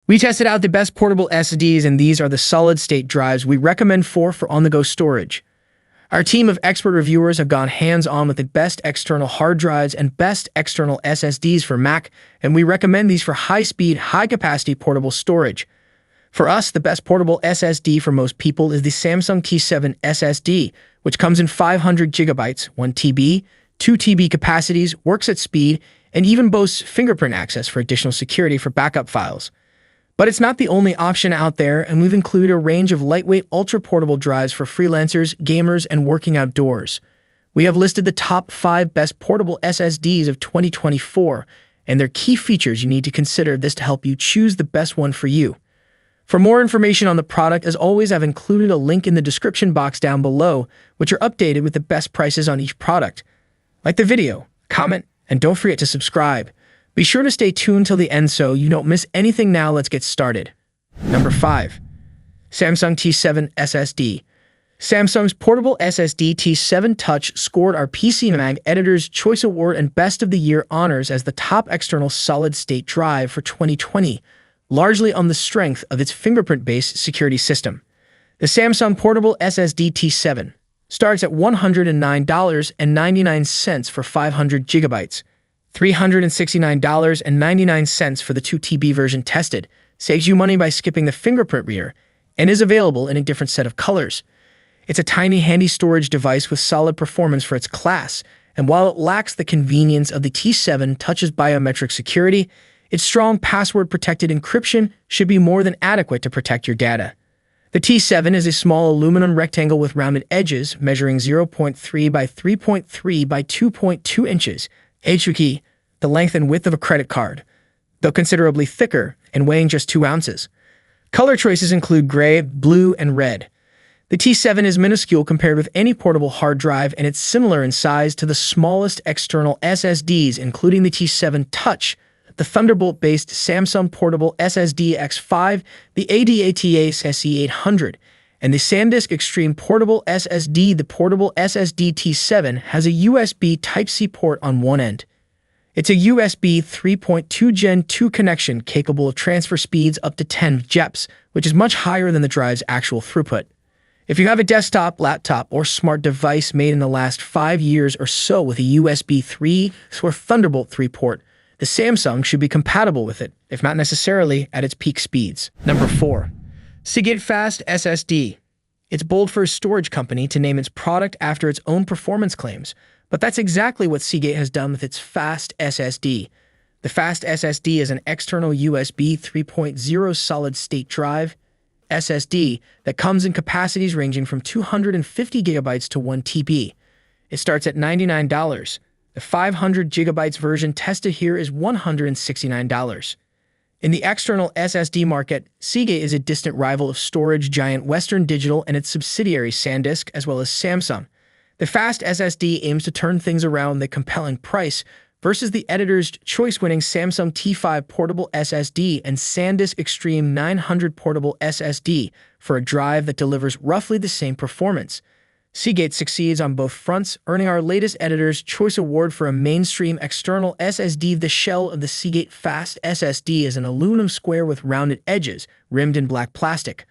We tested out the best portable SSDs, and these are the solid-state drives we recommend for on-the-go storage. Our team of expert reviewers have gone hands-on with the best external hard drives and best external SSDs for Mac, and we recommend these for high-speed, high-capacity portable storage. For us, the best portable SSD for most people is the Samsung T7 SSD, which comes in 500 gigabytes, 1 TB, 2 TB capacities, works at speed, and even boasts fingerprint access for additional security for backup files. But it's not the only option out there, and we've included a range of lightweight, ultra-portable drives for freelancers, gamers, and working outdoors. We have listed the top 5 best portable SSDs of 2024, and their key features you need to consider this to help you choose the best one for you. For more information on the product, as always, I've included a link in the description box down below, which are updated with the best prices on each product. Like the video, comment, and don't forget to subscribe. Be sure to stay tuned till the end so you don't miss anything. Now let's get started. Number 5. Samsung T7 SSD. Samsung's portable SSD T7 Touch scored our PC Mag Editor's Choice Award and Best of the Year honors as the top external solid-state drive for 2020, largely on the strength of its fingerprint-based security system. The Samsung portable SSD T7 starts at $109.99 for 500 gigabytes. $369.99 for the 2 TB version tested, saves you money by skipping the fingerprint reader, and is available in a different set of colors. It's a tiny, handy storage device with solid performance for its class, and while it lacks the convenience of the T7 Touch's biometric security, its strong password-protected encryption should be more than adequate to protect your data. The T7 is a small aluminum rectangle with rounded edges, measuring 0.3 by 3.3 by 2.2 inches, the length and width of a credit card, though considerably thicker and weighing just 2 ounces. Color choices include gray, blue, and red. The T7 is minuscule compared with any portable hard drive, and it's similar in size to the smallest external SSDs, including the T7 Touch, the Thunderbolt-based Samsung Portable SSD X5, the ADATA SE800, and the SanDisk Extreme Portable SSD. The portable SSD T7 has a USB Type-C port on one end. It's a USB 3.2 Gen 2 connection capable of transfer speeds up to 10 GePs, which is much higher than the drive's actual throughput. If you have a desktop, laptop, or smart device made in the last 5 years or so with a USB 3 or Thunderbolt 3 port, the Samsung should be compatible with it, if not necessarily at its peak speeds. Number 4. Seagate Fast SSD. It's bold for a storage company to name its product after its own performance claims, but that's exactly what Seagate has done with its Fast SSD. The Fast SSD is an external USB 3.0 solid-state drive SSD that comes in capacities ranging from 250 gigabytes to 1 TB. It starts at $99. The 500 gigabytes version tested here is $169. In the external SSD market, Seagate is a distant rival of storage giant Western Digital and its subsidiary SanDisk, as well as Samsung. The Fast SSD aims to turn things around the compelling price versus the editor's choice-winning Samsung T5 Portable SSD and SanDisk Extreme 900 Portable SSD for a drive that delivers roughly the same performance. Seagate succeeds on both fronts, earning our latest Editor's Choice Award for a mainstream external SSD. The shell of the Seagate Fast SSD is an aluminum square with rounded edges, rimmed in black plastic.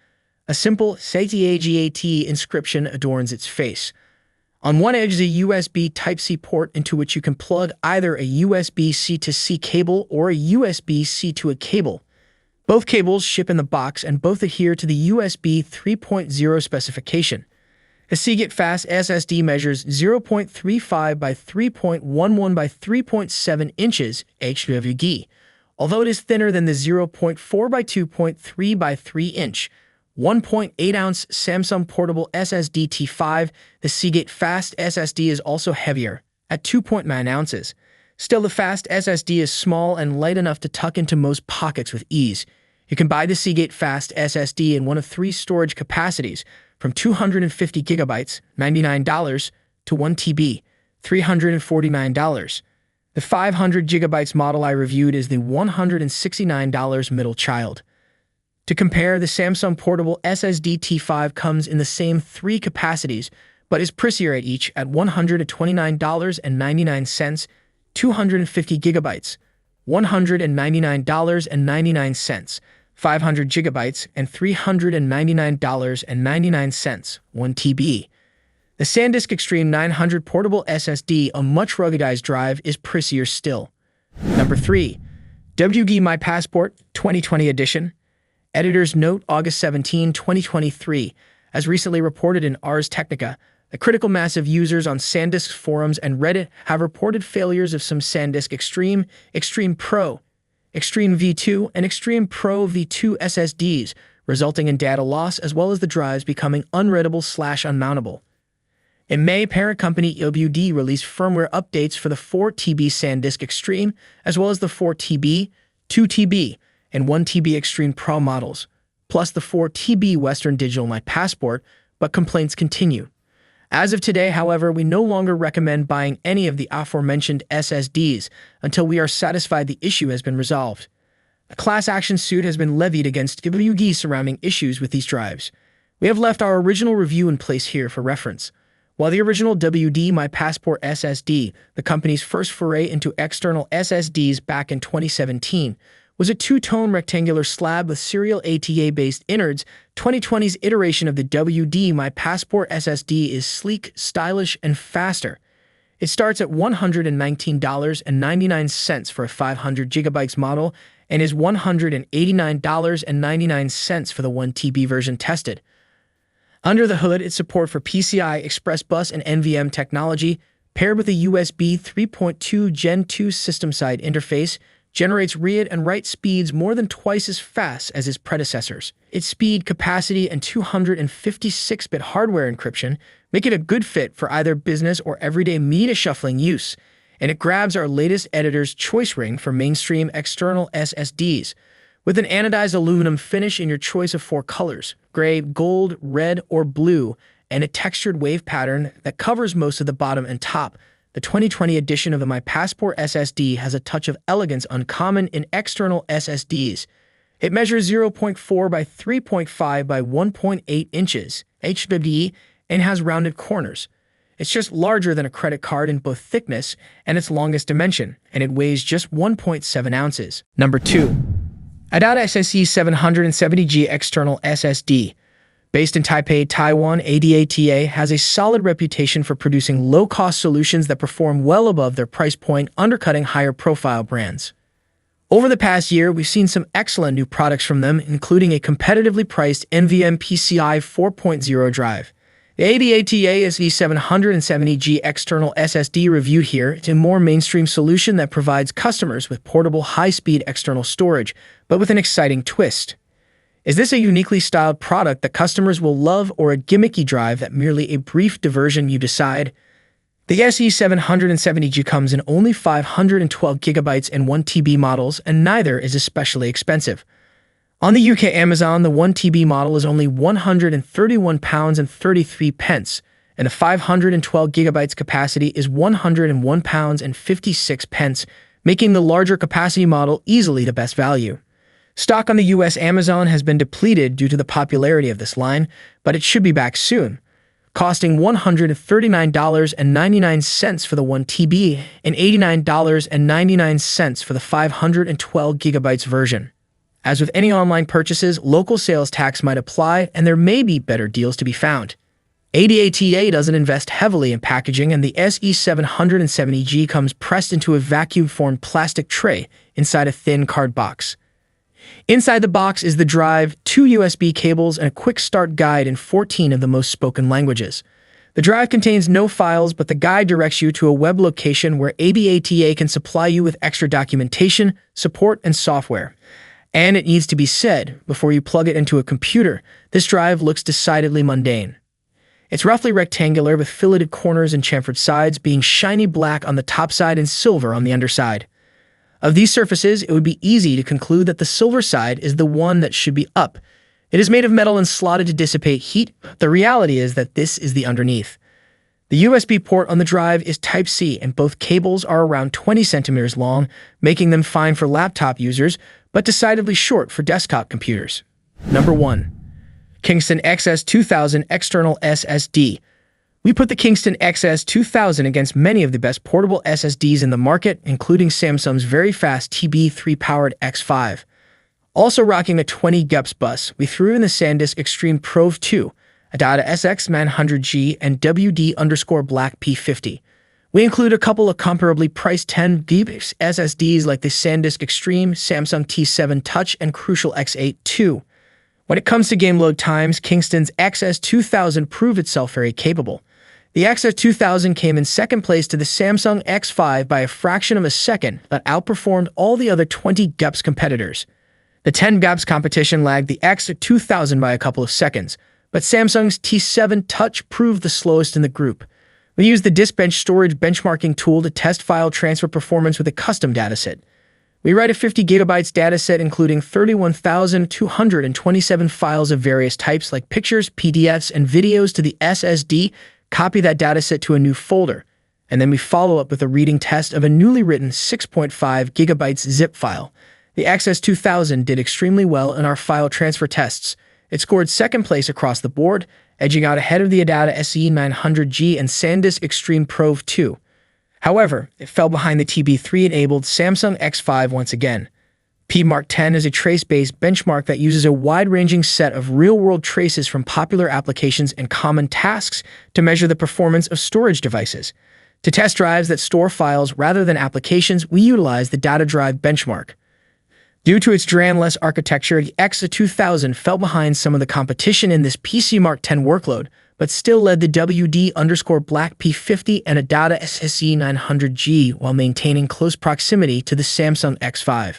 A simple satisfactory inscription adorns its face. On one edge is a USB Type-C port into which you can plug either a USB-C to C cable or a USB-C to a cable. Both cables ship in the box and both adhere to the USB 3.0 specification. The Seagate Fast SSD measures 0.35 by 3.11 by 3.7 inches although it is thinner than the 0.4 by 2.3 by 3 inch 1.8-ounce Samsung Portable SSD T5. The Seagate Fast SSD is also heavier, at 2.9 ounces. Still, the Fast SSD is small and light enough to tuck into most pockets with ease. You can buy the Seagate Fast SSD in one of 3 storage capacities, from 250 gigabytes, $99, to 1 TB, $349. The 500 gigabytes model I reviewed is the $169 middle child. To compare, the Samsung Portable SSD T5 comes in the same 3 capacities, but is pricier at each at $129.99, 250 gigabytes, $199.99, 500 gigabytes, and $399.99, 1 TB. The SanDisk Extreme 900 Portable SSD, a much ruggedized drive, is pricier still. Number 3. WG My Passport 2020 edition. Editor's note, August 17, 2023. As recently reported in Ars Technica, the critical mass of users on SanDisk forums and Reddit have reported failures of some SanDisk Extreme, Extreme Pro, Extreme V2, and Extreme Pro V2 SSDs, resulting in data loss as well as the drives becoming unreadable/unmountable. In May, parent company WD released firmware updates for the 4 TB SanDisk Extreme, as well as the 4 TB, 2 TB, and 1 TB Extreme Pro models, plus the 4 TB Western Digital My Passport, but complaints continue. As of today, however, we no longer recommend buying any of the aforementioned SSDs until we are satisfied the issue has been resolved. A class action suit has been levied against WD surrounding issues with these drives. We have left our original review in place here for reference. While the original WD My Passport SSD, the company's first foray into external SSDs back in 2017, was a two-tone rectangular slab with serial ATA-based innards, 2020's iteration of the WD My Passport SSD is sleek, stylish, and faster. It starts at $119.99 for a 500 GB model and is $189.99 for the 1 TB version tested. Under the hood, its support for PCI Express Bus and NVMe technology, paired with a USB 3.2 Gen 2 system-side interface, generates read and write speeds more than twice as fast as its predecessors. Its speed, capacity, and 256-bit hardware encryption make it a good fit for either business or everyday media shuffling use, and it grabs our latest editor's choice ring for mainstream external SSDs. With an anodized aluminum finish in your choice of 4 colors, gray, gold, red, or blue, and a textured wave pattern that covers most of the bottom and top, the 2020 edition of the My Passport SSD has a touch of elegance uncommon in external SSDs. It measures 0.4 by 3.5 by 1.8 inches HDD and has rounded corners. It's just larger than a credit card in both thickness and its longest dimension, and it weighs just 1.7 ounces. Number 2. ADATA SSE770G External SSD. Based in Taipei, Taiwan, ADATA has a solid reputation for producing low-cost solutions that perform well above their price point, undercutting higher-profile brands. Over the past year, we've seen some excellent new products from them, including a competitively priced NVMe PCI 4.0 drive. The ADATA SE770G external SSD reviewed here is a more mainstream solution that provides customers with portable high-speed external storage, but with an exciting twist. Is this a uniquely styled product that customers will love or a gimmicky drive that merely a brief diversion, you decide? The SE770G comes in only 512 gigabytes and 1 TB models, and neither is especially expensive. On the UK Amazon, the 1 TB model is only £131.33, and the 512 gigabytes capacity is £101.56, making the larger capacity model easily the best value. Stock on the US Amazon has been depleted due to the popularity of this line, but it should be back soon, costing $139.99 for the 1 TB and $89.99 for the 512 gigabytes version. As with any online purchases, local sales tax might apply, and there may be better deals to be found. ADATA doesn't invest heavily in packaging, and the SE770G comes pressed into a vacuum-formed plastic tray inside a thin card box. Inside the box is the drive, 2 USB cables, and a quick start guide in 14 of the most spoken languages. The drive contains no files, but the guide directs you to a web location where ADATA can supply you with extra documentation, support, and software. And it needs to be said, before you plug it into a computer, this drive looks decidedly mundane. It's roughly rectangular with filleted corners and chamfered sides, being shiny black on the top side and silver on the underside. Of these surfaces, it would be easy to conclude that the silver side is the one that should be up. It is made of metal and slotted to dissipate heat. The reality is that this is the underneath. The USB port on the drive is Type-C, and both cables are around 20 centimeters long, making them fine for laptop users, but decidedly short for desktop computers. Number 1. Kingston XS2000 External SSD. We put the Kingston XS2000 against many of the best portable SSDs in the market, including Samsung's very fast TB3-powered X5. Also rocking a 20 GUPS bus, we threw in the SanDisk Extreme Pro 2, Adata SX900G, and WD_Black P50. We include a couple of comparably priced 10 GB SSDs like the SanDisk Extreme, Samsung T7 Touch, and Crucial X8 II. When it comes to game load times, Kingston's XS2000 proved itself very capable. The XS2000 came in second place to the Samsung X5 by a fraction of a second that outperformed all the other 20 GUPS competitors. The 10 GUPS competition lagged the XS2000 by a couple of seconds, but Samsung's T7 Touch proved the slowest in the group. We used the Diskbench storage benchmarking tool to test file transfer performance with a custom dataset. We write a 50 GB dataset including 31,227 files of various types like pictures, PDFs, and videos to the SSD, copy that dataset to a new folder, and then we follow up with a reading test of a newly written 6.5 GB zip file. The XS2000 did extremely well in our file transfer tests. It scored second place across the board, edging out ahead of the Adata SE900G and SanDisk Extreme Pro 2. However, it fell behind the TB3-enabled Samsung X5 once again. PMark10 is a trace-based benchmark that uses a wide-ranging set of real-world traces from popular applications and common tasks to measure the performance of storage devices. To test drives that store files rather than applications, we utilize the data drive benchmark. Due to its DRAM-less architecture, the XS2000 fell behind some of the competition in this PCMark10 workload, but still led the WD_Black P50 and Adata SSE900G while maintaining close proximity to the Samsung X5.